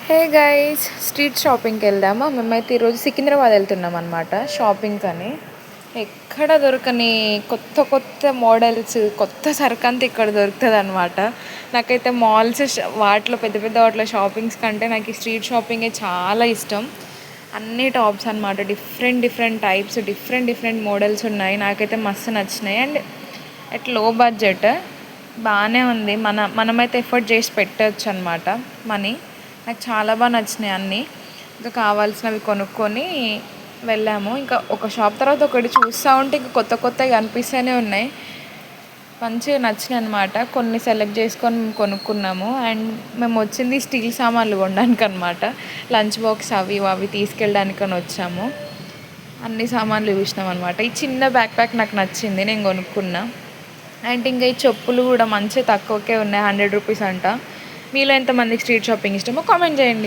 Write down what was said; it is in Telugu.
హే గైస్, స్ట్రీట్ షాపింగ్కి వెళ్దామా? మేమైతే ఈరోజు సికింద్రాబాద్ వెళ్తున్నాం అనమాట షాపింగ్కి అని. ఎక్కడ దొరకని కొత్త కొత్త మోడల్స్, కొత్త సరుకంతా ఇక్కడ దొరుకుతుంది అనమాట. నాకైతే మాల్స్ వాటిలో పెద్ద పెద్ద వాటిలో షాపింగ్స్ కంటే నాకు ఈ స్ట్రీట్ షాపింగే చాలా ఇష్టం. అన్ని టాప్స్ అనమాట, different different types, different different models ఉన్నాయి. నాకైతే మస్తు నచ్చినాయి. అండ్ అట్ లో బడ్జెట్ బాగానే ఉంది. మనమైతే ఎఫర్ట్ చేసి పెట్టవచ్చు అనమాట మనీ. నాకు చాలా బాగా నచ్చినాయి అన్నీ. ఇంకా కావాల్సినవి కొనుక్కొని వెళ్ళాము. ఇంకా ఒక షాప్ తర్వాత ఒకటి చూస్తూ ఉంటే ఇంకా కొత్త కొత్తవి కనిపిస్తూనే ఉన్నాయి. మంచిగా నచ్చినాయి అనమాట. కొన్ని సెలెక్ట్ చేసుకొని మేము కొనుక్కున్నాము. అండ్ మేము వచ్చింది స్టీల్ సామాన్లు కొనడానికి అనమాట. లంచ్ బాక్స్ అవి అవి తీసుకెళ్ళడానికి అని వచ్చాము. అన్ని సామాన్లు చూసినాం అనమాట. ఈ చిన్న బ్యాక్ ప్యాక్ నాకు నచ్చింది, నేను కొనుక్కున్నా. అండ్ ఇంకా ఈ చెప్పులు కూడా మంచిగా తక్కువకే ఉన్నాయి, 100 రూపీస్ అంట. మీలో ఎంతమందికి స్ట్రీట్ షాపింగ్ ఇష్టమో కామెంట్ చేయండి.